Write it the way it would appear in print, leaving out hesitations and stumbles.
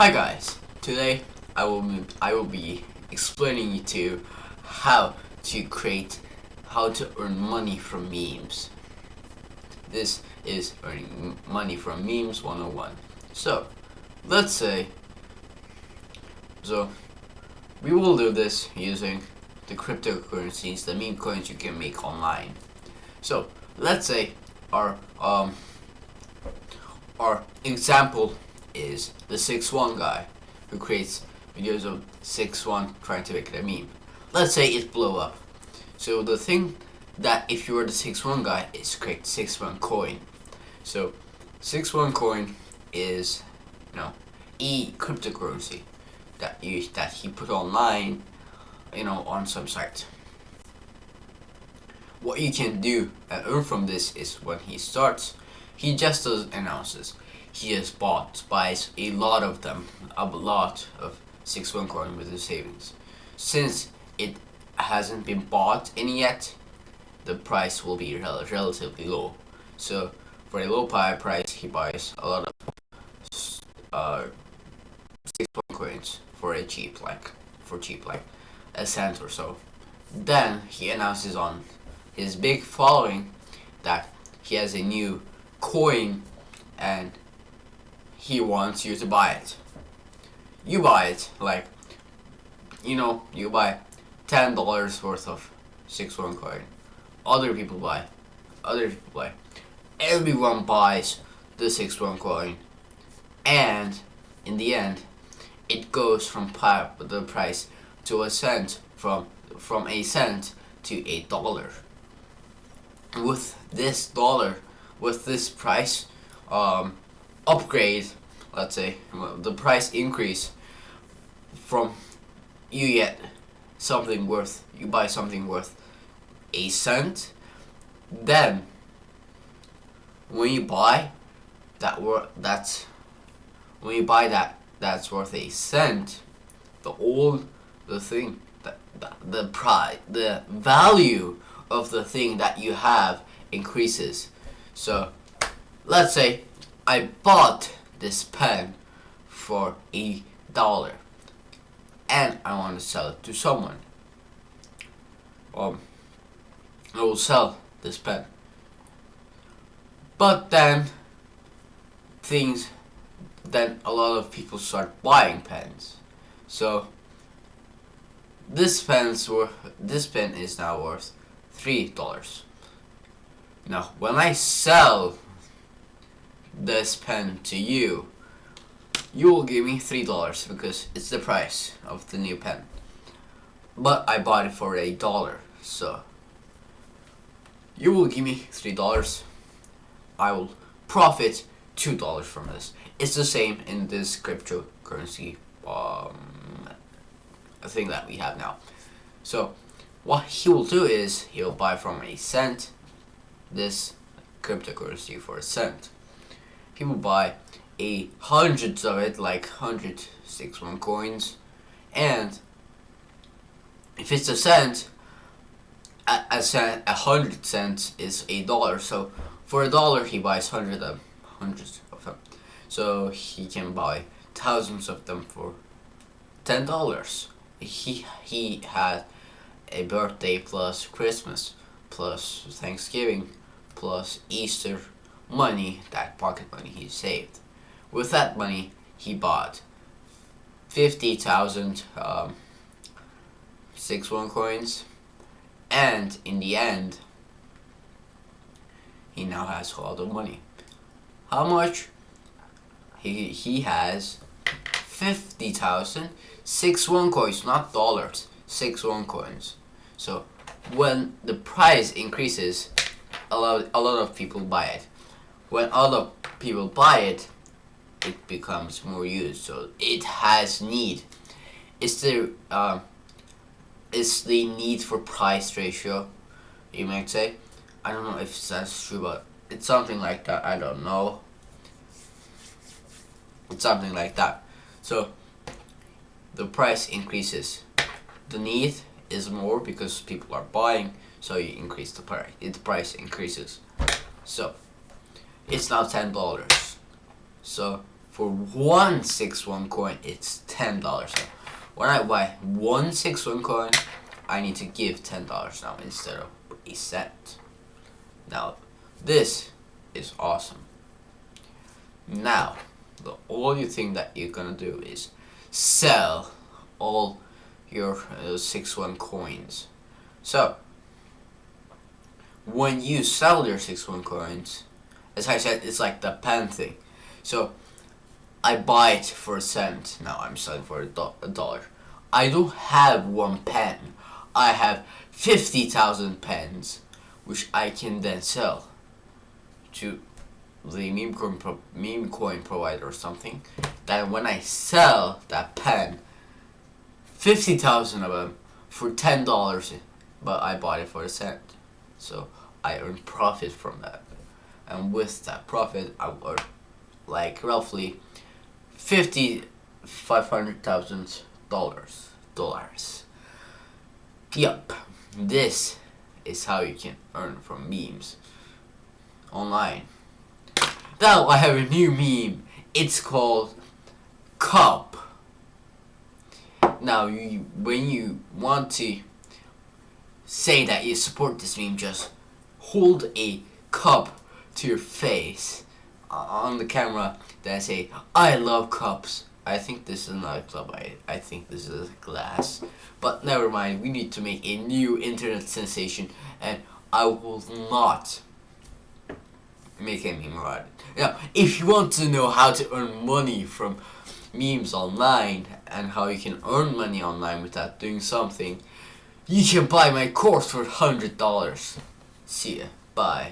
Hi guys, today I will be explaining to you how to earn money from memes. This is earning money from memes 101. So let's say we will do this using the cryptocurrencies, the meme coins you can make online. So let's say our example is the 6-1 guy who creates videos of 6-1 trying to make it a meme. Let's say it blew up. So the thing that if you are the 6-1 guy is create 6-1 coin. So 6-1 coin is a cryptocurrency that he put online, on some site. What you can do and earn from this is when he starts, he just doesn't announces. He just buys a lot of them, a lot of 6-1 coin with his savings. Since it hasn't been bought any yet, the price will be relatively low. So for a low price, he buys a lot of 6-1 coins for cheap, like a cent or so. Then he announces on his big following that he has a new coin and he wants you to buy it. You buy it, you buy $10 worth of 6-1 coin. Other people buy. Everyone buys the 6-1 coin, and in the end, it goes from the price to a cent, from a cent to $1. With this price upgrade, let's say the price increase from you buy something worth a cent. Then when you buy that's worth a cent, the value of the thing that you have increases. So let's say I bought this pen for $1 and I want to sell it to someone. I will sell this pen, but then a lot of people start buying pens. So this pen is now worth $3. Now when I sell this pen to you, you will give me $3 because it's the price of the new pen. But I bought it for $1, so you will give me $3. I will profit $2 from this. It's the same in this cryptocurrency thing that we have now. So what he will do is he'll buy from a cent this cryptocurrency for a cent. He will buy hundreds of it, like 100 6-1 coins, and if it's a cent, a 100 cents is $1. So for $1, he buys hundreds of them. So he can buy thousands of them for $10. He had a birthday plus Christmas plus Thanksgiving plus Easter money, that pocket money he saved. With that money, he bought 50,000 6-1 coins, and in the end, he now has a lot of money. How much? He has 50,000 6-1 coins, not dollars, 6-1 coins. So when the price increases, a lot of people buy it. When other people buy it, it becomes more used. So it has need. It's the need for price ratio, you might say. I don't know if that's true, but it's something like that. I don't know. It's something like that. So the price increases. The need is more because people are buying, so you increase the price. The price increases. So it's now $10. So for 161 coin, it's $10. So when I buy 161 coin, I need to give $10 now instead of a cent. Now, this is awesome. Now, the only thing that you're gonna do is sell all your 61 coins. So, when you sell your 61 coins, as I said, it's like the pen thing. So, I buy it for a cent. Now I'm selling for a dollar. I don't have one pen. I have 50,000 pens, which I can then sell to the meme coin provider or something. Then when I sell that pen, 50,000 of them for $10, but I bought it for a cent. So I earn profit from that. And with that profit, I earn like roughly $500,000. Yup, this is how you can earn from memes online. Now I have a new meme. It's called Cup. Now when you want to say that you support this meme, just hold a cup to your face on the camera, then say, I love cups. I think this is not a club, I think this is a glass. But never mind, we need to make a new internet sensation, and I will not make a meme about it. Now, if you want to know how to earn money from memes online, and how you can earn money online without doing something, you can buy my course for $100. See ya. Bye.